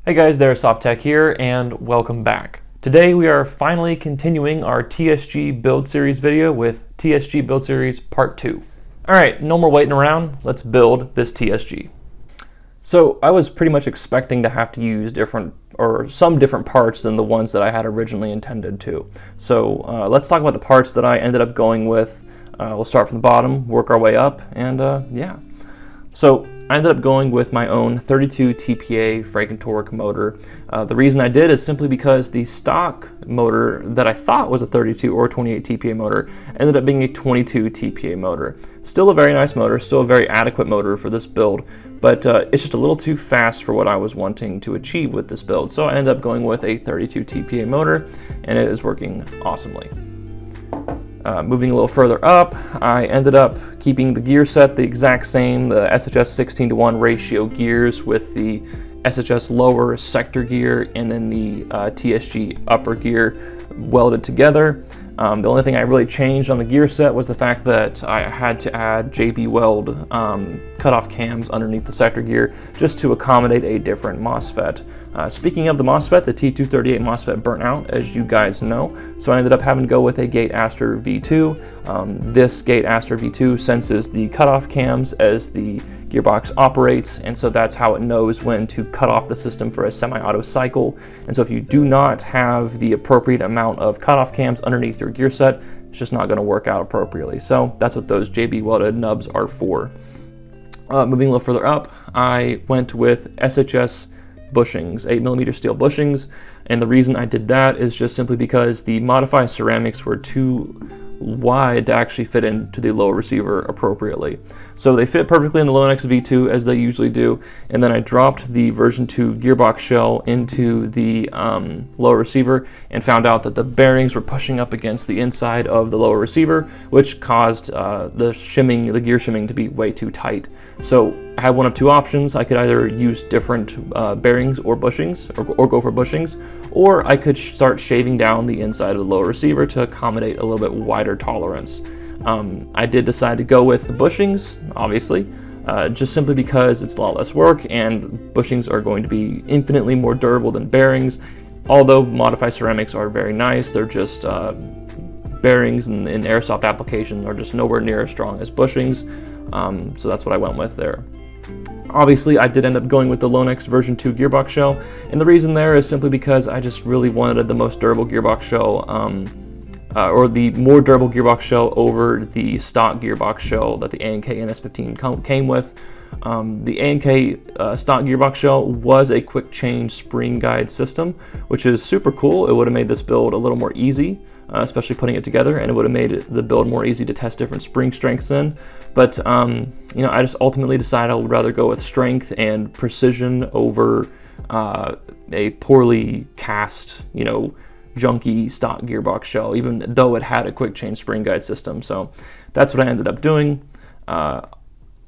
Hey guys, TheAirsoftTech here, and welcome back. Today we are finally continuing our TSG build series video with TSG build series part 2. Alright, no more waiting around, let's build this TSG. So I was pretty much expecting to have to use some different parts than the ones that I had originally intended to. So let's talk about the parts that I ended up going with. We'll start from the bottom, work our way up, and yeah. So I ended up going with my own 32 TPA Frankentorque motor. The reason I did is simply because the stock motor that I thought was a 32 or 28 TPA motor ended up being a 22 TPA motor. Still a very nice motor, still a very adequate motor for this build, but it's just a little too fast for what I was wanting to achieve with this build. So I ended up going with a 32 TPA motor, and it is working awesomely. Moving a little further up, I ended up keeping the gear set the exact same, the SHS 16:1 ratio gears with the SHS lower sector gear and then the TSG upper gear welded together. The only thing I really changed on the gear set was the fact that I had to add JB Weld cutoff cams underneath the sector gear just to accommodate a different MOSFET. Speaking of the MOSFET, the T238 MOSFET burnt out, as you guys know, so I ended up having to go with a Gate Aster V2. This Gate Aster V2 senses the cutoff cams as the gearbox operates, and so that's how it knows when to cut off the system for a semi-auto cycle. And so if you do not have the appropriate amount of cutoff cams underneath your gear set, it's just not going to work out appropriately. So that's what those JB welded nubs are for. Moving a little further up, I went with SHS bushings, 8mm steel bushings, and the reason I did that is just simply because the modified ceramics were too wide to actually fit into the lower receiver appropriately. So they fit perfectly in the Lonex V2 as they usually do, and then I dropped the version 2 gearbox shell into the lower receiver and found out that the bearings were pushing up against the inside of the lower receiver, which caused the gear shimming to be way too tight. So I had one of two options. I could either use different bearings or bushings, or go for bushings, or I could start shaving down the inside of the lower receiver to accommodate a little bit wider tolerance. I did decide to go with the bushings, obviously, just simply because it's a lot less work, and bushings are going to be infinitely more durable than bearings. Although modified ceramics are very nice, they're just bearings in airsoft applications are just nowhere near as strong as bushings. So that's what I went with there. Obviously, I did end up going with the Lonex version 2 gearbox shell, and the reason there is simply because I just really wanted the most durable gearbox shell, or the more durable gearbox shell over the stock gearbox shell that the A&K NS15 came with. The A&K stock gearbox shell was a quick change spring guide system, which is super cool. It would have made this build a little more easy, especially putting it together, and it would have made the build more easy to test different spring strengths in. But I just ultimately decided I would rather go with strength and precision over a poorly cast, junky stock gearbox shell, even though it had a quick change spring guide system. So that's what I ended up doing.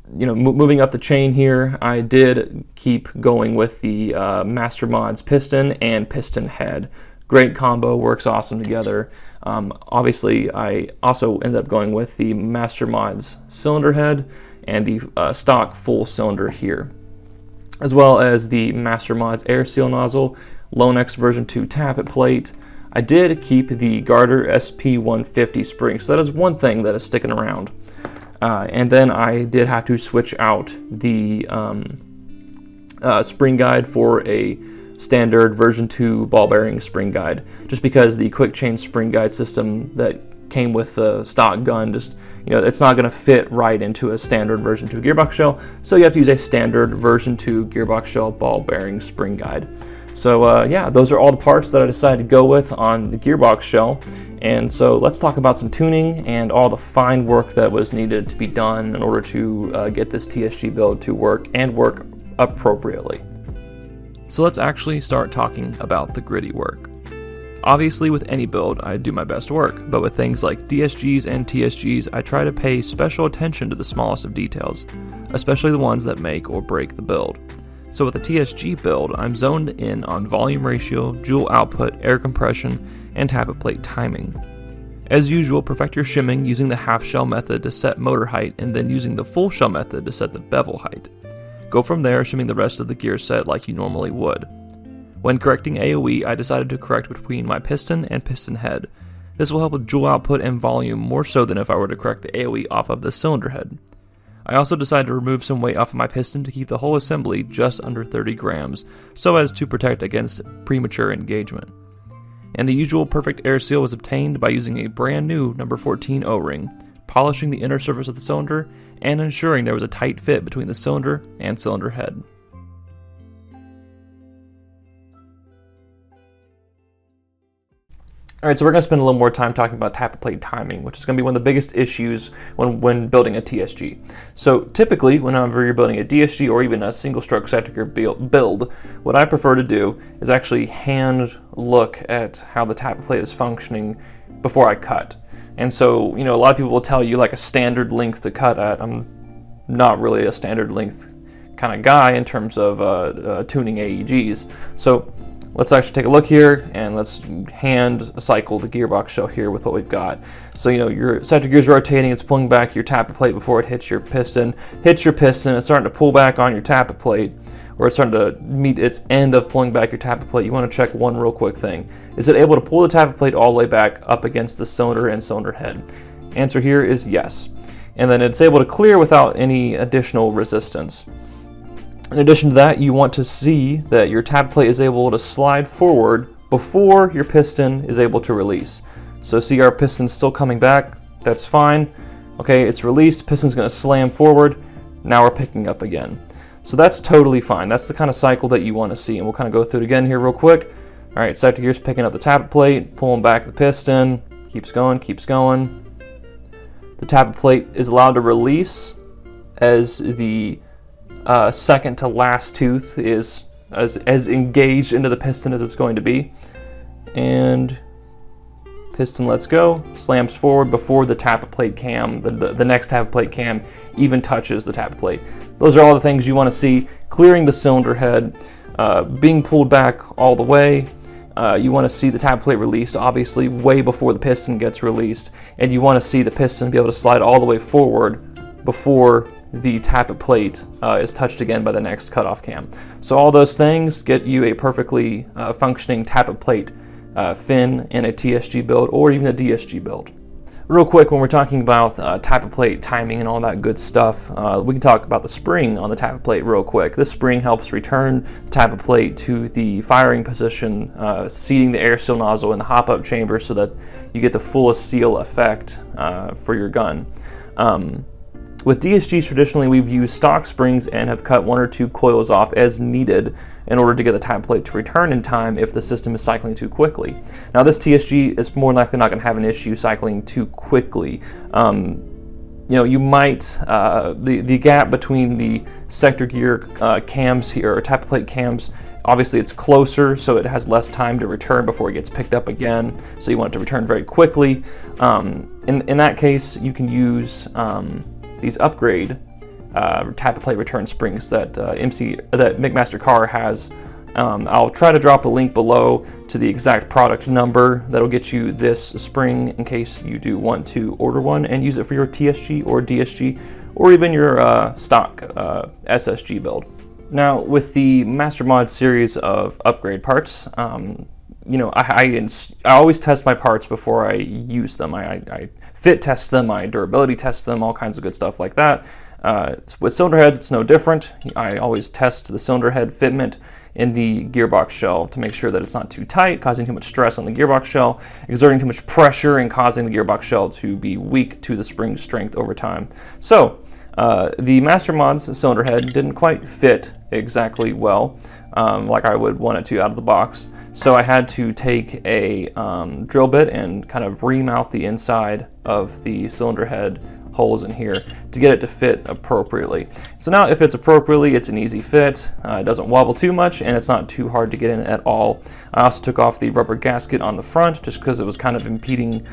Moving up the chain here, I did keep going with the Master Mods piston and piston head. Great combo, works awesome together. Obviously, I also ended up going with the Master Mods cylinder head and the stock full cylinder here, as well as the Master Mods air seal nozzle, Lonex version 2 tappet plate. I did keep the Garter SP150 spring, so that is one thing that is sticking around. And then I did have to switch out the spring guide for a standard version 2 ball bearing spring guide, just because the quick change spring guide system that came with the stock gun it's not going to fit right into a standard version 2 gearbox shell, so you have to use a standard version 2 gearbox shell ball bearing spring guide. So yeah, those are all the parts that I decided to go with on the gearbox shell. And so let's talk about some tuning and all the fine work that was needed to be done in order to get this TSG build to work appropriately. So let's actually start talking about the gritty work. Obviously, with any build, I do my best work, but with things like DSGs and TSGs, I try to pay special attention to the smallest of details, especially the ones that make or break the build. So with the TSG build, I'm zoned in on volume ratio, joule output, air compression, and tappet plate timing. As usual, perfect your shimming using the half shell method to set motor height, and then using the full shell method to set the bevel height. Go from there, shimming the rest of the gear set like you normally would. When correcting AOE, I decided to correct between my piston and piston head. This will help with joule output and volume more so than if I were to correct the AOE off of the cylinder head. I also decided to remove some weight off of my piston to keep the whole assembly just under 30 grams, so as to protect against premature engagement. And the usual perfect air seal was obtained by using a brand new number 14 O-ring, polishing the inner surface of the cylinder, and ensuring there was a tight fit between the cylinder and cylinder head. Alright, so we're going to spend a little more time talking about tappet plate timing, which is going to be one of the biggest issues when building a TSG. So typically, whenever you're building a DSG or even a single stroke sector gear build, what I prefer to do is actually hand look at how the tappet plate is functioning before I cut. And so, a lot of people will tell you like a standard length to cut at. I'm not really a standard length kind of guy in terms of tuning AEGs. So let's actually take a look here and let's hand cycle the gearbox shell here with what we've got. So, your sector gear is rotating, it's pulling back your tappet plate before it hits your piston. It's starting to pull back on your tappet plate, or it's starting to meet its end of pulling back your tappet plate. You want to check one real quick thing. Is it able to pull the tappet plate all the way back up against the cylinder and cylinder head? Answer here is yes. And then it's able to clear without any additional resistance. In addition to that, you want to see that your tappet plate is able to slide forward before your piston is able to release. So see our piston's still coming back, that's fine. Okay, it's released, piston's going to slam forward, now we're picking up again. So that's totally fine. That's the kind of cycle that you want to see, and we'll kind of go through it again here real quick. Alright, sector gear's picking up the tappet plate, pulling back the piston, keeps going, keeps going. The tappet plate is allowed to release as the second to last tooth is as engaged into the piston as it's going to be. And piston lets go, slams forward before the tappet plate cam, the next tappet plate cam even touches the tappet plate. Those are all the things you want to see. Clearing the cylinder head, being pulled back all the way. You want to see the tappet plate released, obviously, way before the piston gets released. And you want to see the piston be able to slide all the way forward before the tappet plate is touched again by the next cutoff cam. So all those things get you a perfectly functioning tappet plate fin in a TSG build or even a DSG build. Real quick, when we're talking about tappet plate timing and all that good stuff, we can talk about the spring on the tappet plate real quick. This spring helps return the tappet plate to the firing position, seating the air seal nozzle in the hop-up chamber so that you get the fullest seal effect for your gun. With DSGs, traditionally we've used stock springs and have cut one or two coils off as needed in order to get the tappet plate to return in time if the system is cycling too quickly. Now this TSG is more likely not going to have an issue cycling too quickly. You might, the gap between the sector gear cams here, or tappet plate cams, obviously it's closer, so it has less time to return before it gets picked up again, so you want it to return very quickly. In that case, you can use these upgrade tappet plate return springs that McMaster Car has. I'll try to drop a link below to the exact product number that'll get you this spring in case you do want to order one and use it for your TSG or DSG or even your stock SSG build. Now with the MasterMod series of upgrade parts, I always test my parts before I use them. I fit test them, I durability test them, all kinds of good stuff like that. With cylinder heads, it's no different. I always test the cylinder head fitment in the gearbox shell to make sure that it's not too tight, causing too much stress on the gearbox shell, exerting too much pressure and causing the gearbox shell to be weak to the spring strength over time. So the MasterMod's cylinder head didn't quite fit exactly well like I would want it to out of the box. So I had to take a drill bit and kind of remount the inside of the cylinder head holes in here to get it to fit appropriately. So now if it's appropriately, it's an easy fit. It doesn't wobble too much and it's not too hard to get in at all. I also took off the rubber gasket on the front just because it was kind of impeding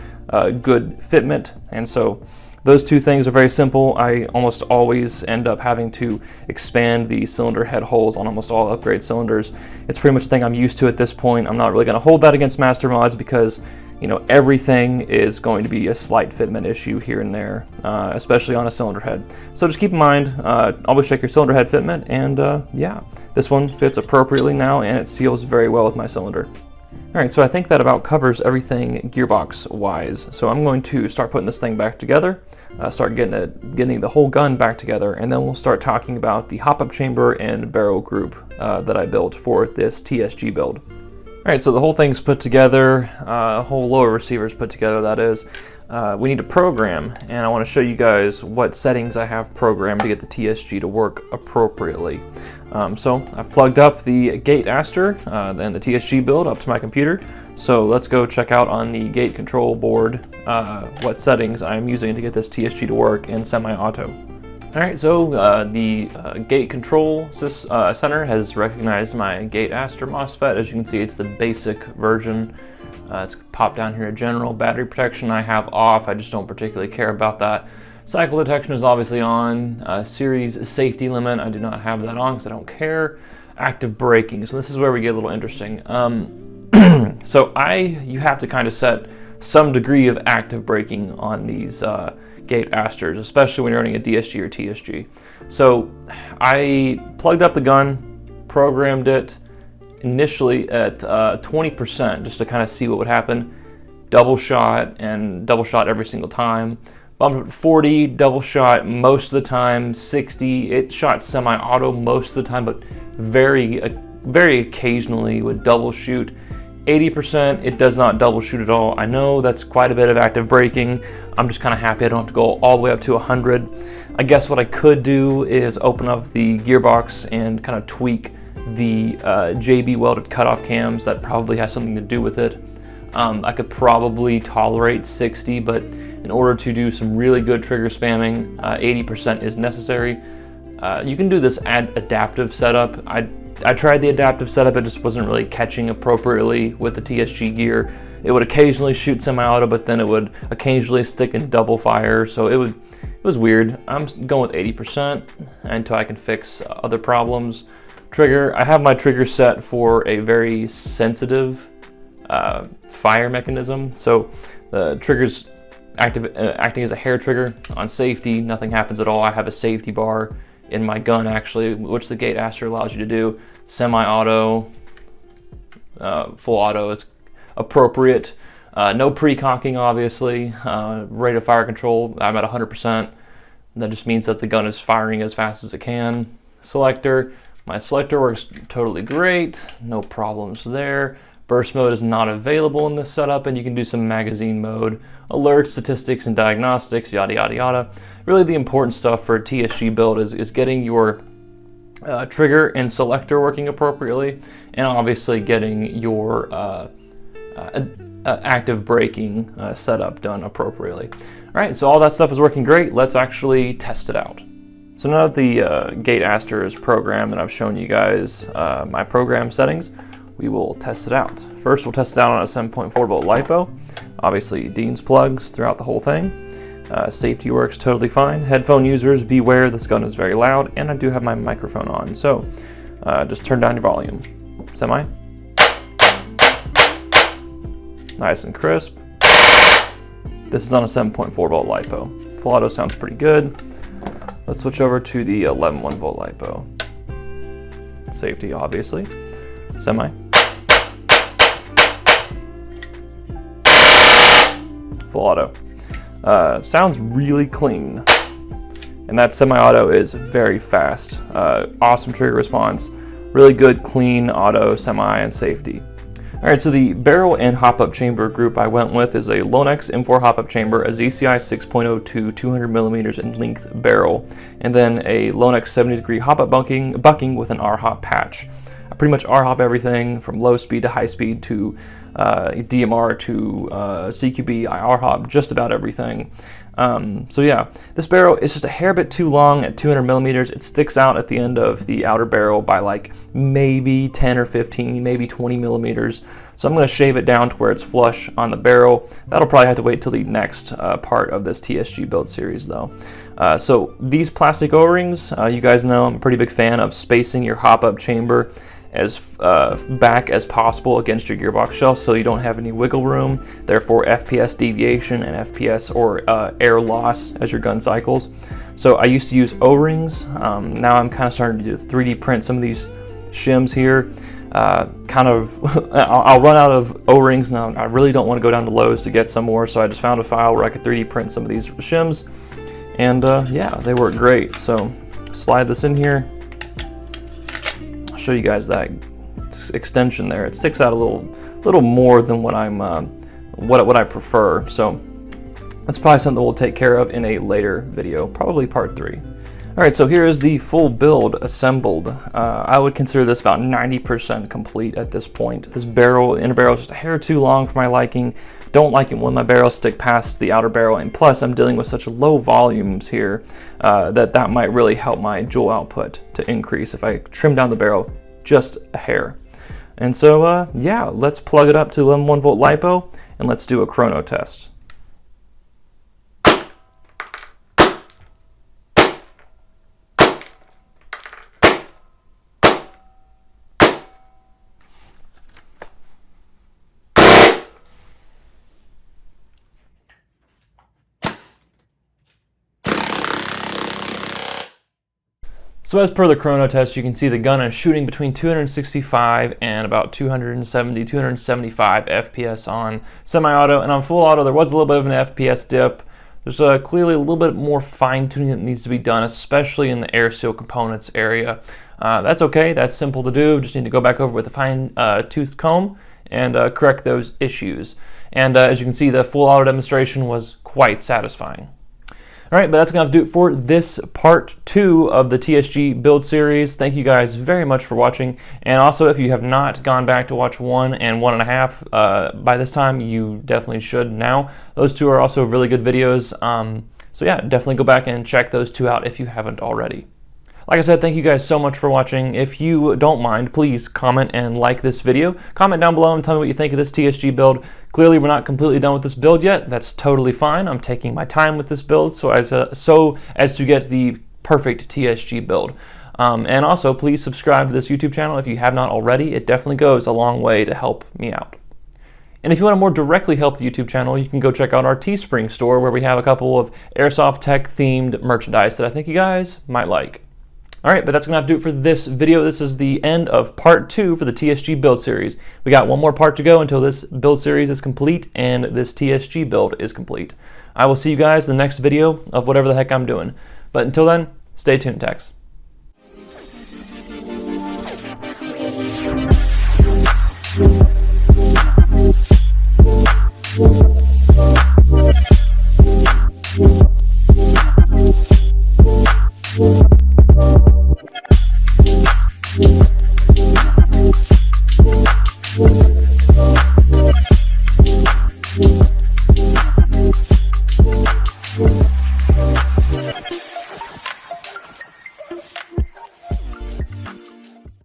good fitment, and so those two things are very simple. I almost always end up having to expand the cylinder head holes on almost all upgrade cylinders. It's pretty much a thing I'm used to at this point. I'm not really going to hold that against MasterMods because everything is going to be a slight fitment issue here and there, especially on a cylinder head. So just keep in mind, always check your cylinder head fitment, and yeah, This one fits appropriately now, and it seals very well with my cylinder. All right, so I think that about covers everything gearbox-wise. So I'm going to start putting this thing back together, start getting the whole gun back together, and then we'll start talking about the hop-up chamber and barrel group that I built for this TSG build. All right, so the whole thing's put together, whole lower receiver's put together, that is. We need to program, and I want to show you guys what settings I have programmed to get the TSG to work appropriately. So I've plugged up the gate aster and the TSG build up to my computer. So let's go check out on the gate control board what settings I'm using to get this TSG to work in semi-auto. All right, so the gate control center has recognized my gate aster MOSFET. As you can see, it's the basic version. It's popped down here, general battery protection I have off. I just don't particularly care about that. Cycle detection is obviously on. Series safety limit, I do not have that on because I don't care. Active braking, so this is where we get a little interesting. So you have to kind of set some degree of active braking on these gate asters, especially when you're running a DSG or TSG. So I plugged up the gun, programmed it initially at 20% just to kind of see what would happen. Double shot every single time. Bumped up to 40, double shot most of the time. 60, it shot semi-auto most of the time, but very occasionally would double shoot. 80%, it does not double shoot at all. I know that's quite a bit of active braking. I'm just kind of happy I don't have to go all the way up to 100. I guess what I could do is open up the gearbox and kind of tweak the JB welded cutoff cams. That probably has something to do with it. I could probably tolerate 60, but in order to do some really good trigger spamming, 80% is necessary. You can do this adaptive setup. I tried the adaptive setup, it just wasn't really catching appropriately with the TSG gear. It would occasionally shoot semi-auto, but then it would occasionally stick in double fire, so it was weird. I'm going with 80% until I can fix other problems. Trigger, I have my trigger set for a very sensitive fire mechanism, so the trigger's acting as a hair trigger. On safety, nothing happens at all. I have a safety bar in my gun actually, which the gate aster allows you to do. Semi-auto, full auto is appropriate. No pre-cocking obviously. Rate of fire control, I'm at 100%. That just means that the gun is firing as fast as it can. Selector, my selector works totally great, no problems there. Burst mode is not available in this setup, and you can do some magazine mode, alerts, statistics, and diagnostics, yada yada yada. Really the important stuff for a TSG build is getting your trigger and selector working appropriately, and obviously getting your active braking setup done appropriately. All right, so all that stuff is working great. Let's actually test it out. So now that the gate aster is programmed and I've shown you guys my program settings, we will test it out. First, we'll test it out on a 7.4 volt LiPo. Obviously, Dean's plugs throughout the whole thing. Safety works totally fine. Headphone users, beware, this gun is very loud, and I do have my microphone on. So, just turn down your volume. Semi. Nice and crisp. This is on a 7.4 volt LiPo. Full auto sounds pretty good. Let's switch over to the 11.1 volt LiPo. Safety, obviously. Semi. Full auto. Sounds really clean. And that semi-auto is very fast. Awesome trigger response. Really good, clean auto, semi, and safety. Alright, so the barrel and hop-up chamber group I went with is a Lonex M4 hop-up chamber, a ZCI 6.02 200mm in length barrel, and then a Lonex 70-degree hop-up bucking with an R-hop patch. I pretty much R-hop everything from low speed to high speed to DMR to CQB. I R-hop just about everything. So yeah, this barrel is just a hair bit too long at 200mm. It sticks out at the end of the outer barrel by like maybe 10 or 15, maybe 20mm. So I'm going to shave it down to where it's flush on the barrel. That'll probably have to wait till the next part of this TSG build series though. So these plastic O-rings, you guys know I'm a pretty big fan of spacing your hop-up chamber as back as possible against your gearbox shelf so you don't have any wiggle room, therefore FPS deviation and FPS or air loss as your gun cycles. So I used to use O-rings. Now I'm kind of starting to do 3D print some of these shims here. I'll run out of O-rings now. I really don't want to go down to Lowe's to get some more, so I just found a file where I could 3D print some of these shims, and yeah, they work great. So slide this in here. I'll show you guys that extension there. It sticks out a little more than what I'm what I prefer. So that's probably something we'll take care of in a later video, probably part 3. Alright, so here is the full build assembled. I would consider this about 90% complete at this point. This barrel, the inner barrel, is just a hair too long for my liking. Don't like it when my barrels stick past the outer barrel, and plus I'm dealing with such low volumes here that might really help my joule output to increase if I trim down the barrel just a hair. And so yeah, let's plug it up to 11.1 volt LiPo and let's do a chrono test. So as per the chrono test, you can see the gun is shooting between 265 and about 270, 275 FPS on semi-auto, and on full auto there was a little bit of an FPS dip. There's clearly a little bit more fine-tuning that needs to be done, especially in the air seal components area. That's okay, that's simple to do. Just need to go back over with a fine-tooth comb and correct those issues. And as you can see, the full auto demonstration was quite satisfying. Alright, but that's going to have to do it for this part 2 of the TSG build series. Thank you guys very much for watching. And also, if you have not gone back to watch 1 and 1.5 by this time, you definitely should now. Those two are also really good videos. So yeah, definitely go back and check those two out if you haven't already. Like I said, thank you guys so much for watching. If you don't mind, please comment and like this video. Comment down below and tell me what you think of this TSG build. Clearly, we're not completely done with this build yet. That's totally fine. I'm taking my time with this build so as to get the perfect TSG build. And also, please subscribe to this YouTube channel if you have not already. It definitely goes a long way to help me out. And if you want to more directly help the YouTube channel, you can go check out our Teespring store where we have a couple of TheAirsoftTech themed merchandise that I think you guys might like. Alright, but that's going to have to do it for this video. This is the end of part 2 for the TSG build series. We got one more part to go until this build series is complete and this TSG build is complete. I will see you guys in the next video of whatever the heck I'm doing. But until then, stay tuned, techs. We'll be right back.